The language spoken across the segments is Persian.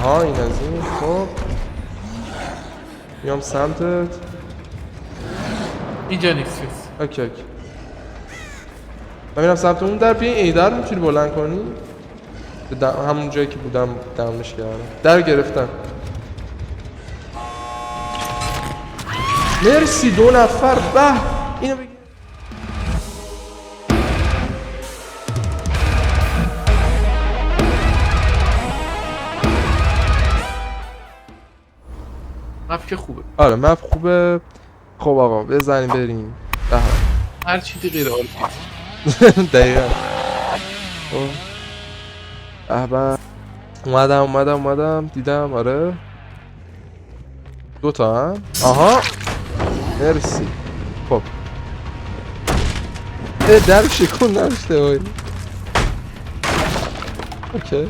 آها این از این. خب میام سمتت. اینجا نیست. اوکی اوکی. من میرم سمت اون در. بیا این در میتونی بلند کنی؟ همون جایی که بودم دمش کردم. در گرفتم. مرسی 2 نفر. به اینو بگیر. مپ که خوبه. آره مپ خوبه. خب آقا بزنیم بریم. به هر چیزی غیر عالی. دقیقا. به اومدم دیدم. آره 2 تا هم. آها مرسی. خب در شکون نرشته بایی. اوکی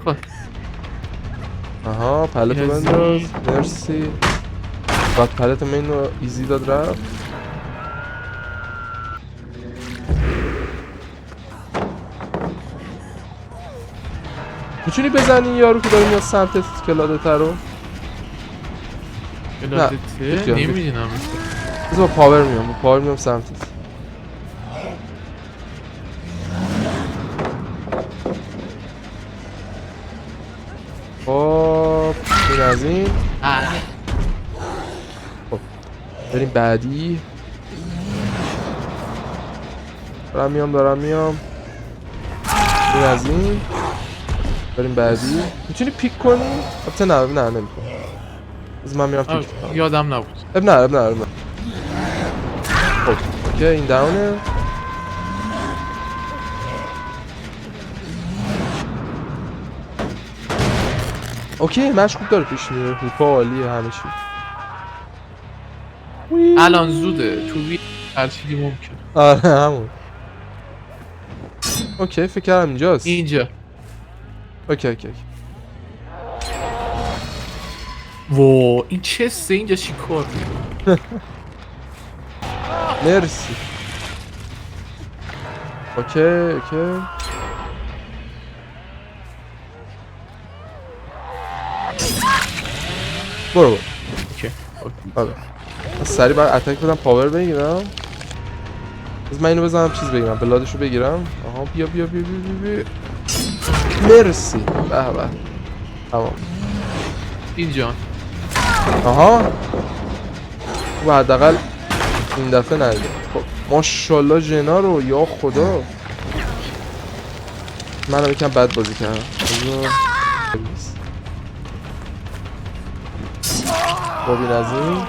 خب آها پلتو بنداز. مرسی. بعد پلت من رو ایزی داد رفت. میتونی بزنی یارو که داره میاد سمت کلادته رو؟ کلادته؟ نمیدونم. بذار با پاور میام سمتت. خب این از این. خب بریم بعدی. دارم میام. این از این. بریم بعدی. میتونی پیک کنی؟ البته نه نمیتونم. از من میرم پیک کنم. یادم نبود. اب نه. خب اوکی این داونه. اوکی مشکوک داره پیش میره. هوپا عالیه همه چی. الان زوده تو هر چیزی ممکن. آره همون. اوکی فکر کردم اینجاست. اینجا. اوکی وو این چسته اینجا چی کار مرسی. اوکی برو اوکی. آره سریع باید اتک بدم پاور بگیرم. از من اینو بزنم چیز بگیرم بلادشو بگیرم. آها بیا مرسی. به تمام اینجا. آها و حداقل این دفعه ندیدم. خب ماشاءالله جنا رو یا خدا. منم یکم بد بازی کردم. خب این از این.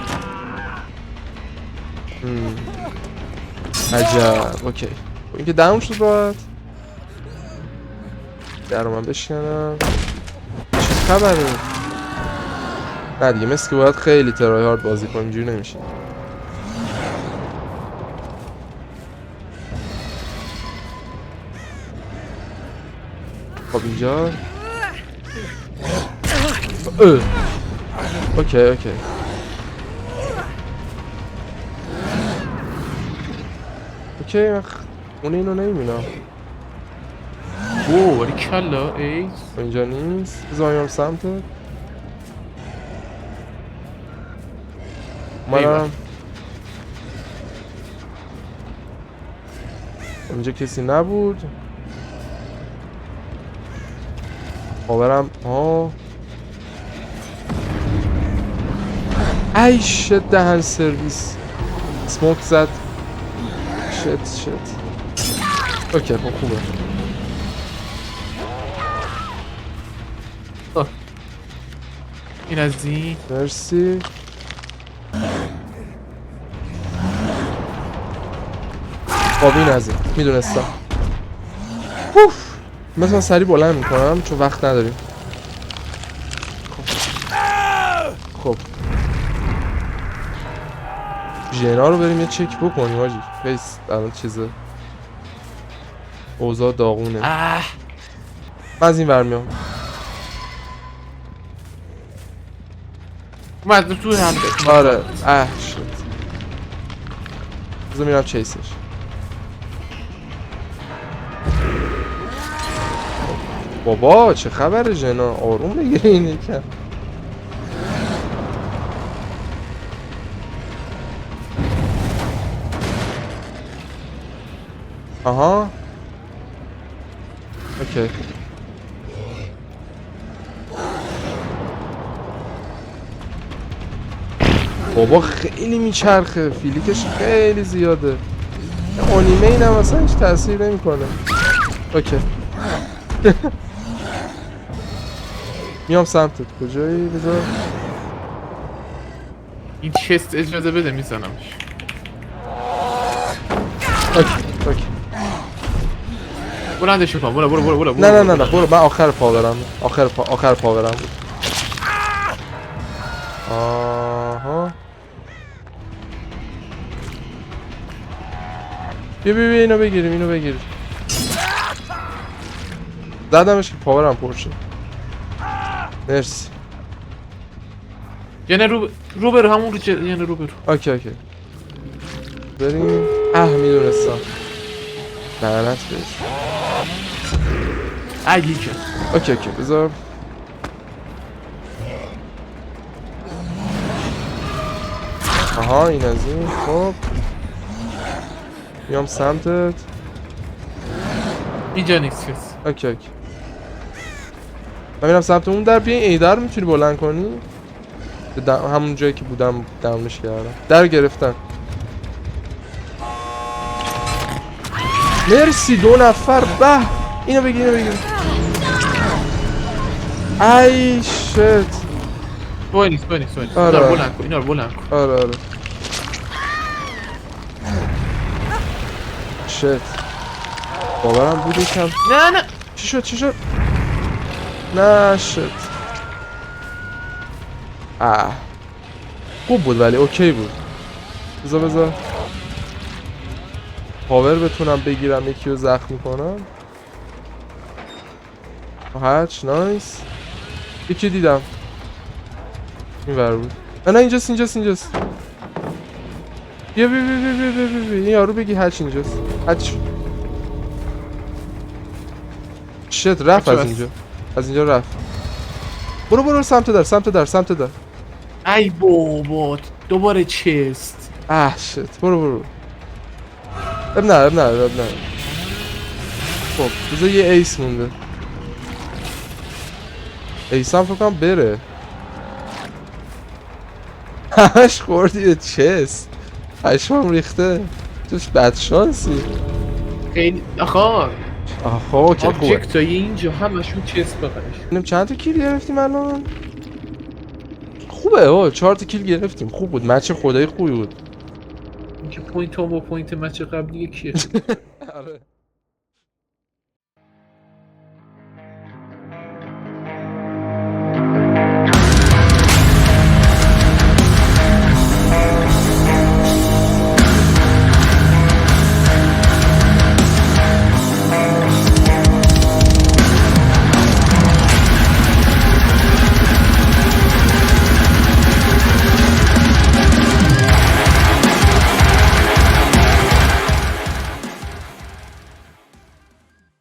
عجب اوکی. این که داون شد باید در رو من بشکنم. چه خبره؟ نه دیگه مثل که باید خیلی ترای هارد بازی کنیم. اینجوری نمیشه. خب اینجا اوکی اون اینو نمیبینم. وو ولی کلا ای اینجا نیست. بزنیم سمتت. منم اینجا کسی نبود. پاورم ای شت دهن سرویس. سموک زد. شت اوکی خب خوبه. این از این. مرسی. خب این از این میدونستم. مثلا سریع بلند میکنم چون وقت نداریم. خب ژنا رو بریم یه چک بکنیم حاجی. فیس الان چیزه اوضاع داغونه. من از این ور میام. اومد تو هم آره شت. بذار میرم چیسش. بابا چه خبره جنا؟ آروم بگیره این یکم. آها اوکی. بابا خیلی میچرخه، فیلیکش خیلی زیاده. آنیمه اینم اصلا هیچ تاثیر نمیکنه. اوکی. میام سمتت. کجایی؟ بذار این چست اجازه بده میزنمش. اوکی اوکی. بلندش کن. برو. نه برو. من آخر پاورم. آخر پاورم بود. آها بیا اینو بگیریم. زدمش که پاورم پر شد. مرسی. یعنی رو برو همون رو یعنی رو برو. اوکی بریم. میدونستم. لعنت بهش. اگه اوکی بذار. آها این از این. خب میام سمتت. اینجا نیست کس. اوکی من میرم سمت اون در. بیا این در میتونی بلند کنی؟ همون جایی که بودم دمش کردم. در گرفتن. مرسی 2 نفر. به اینو بگیر. ای شت. وای نیست. آره. اینا رو بلند کن. آره شت. باورم بود یکم. نه چی شد؟ نه شت. خوب بود ولی اوکی بود. بذار پاور بتونم بگیرم یکی رو زخمی کنم. هچ نایس. یکی دیدم این ور بود. نه اینجاست. بیا این یارو بگی هچ اینجاست. هچ شت رفت از اینجا رفت. برو سمت در. ای بابا دوباره چست. شت برو. اب نه. خب بذار یه ایس مونده. ایس هم فکر کنم بره. همش خوردی به چست. پشمام ریخته. توش بدشانسی. خیلی آخه اوکی خوبه. آبجکت های اینجا همشون چست بقیش. چند تا کیل گرفتیم الان؟ خوبه 4 تا کیل گرفتیم. خوب بود. مچ خدای خوبی بود. اینکه پوینت هم با پوینت مچ قبلی یکیه. آره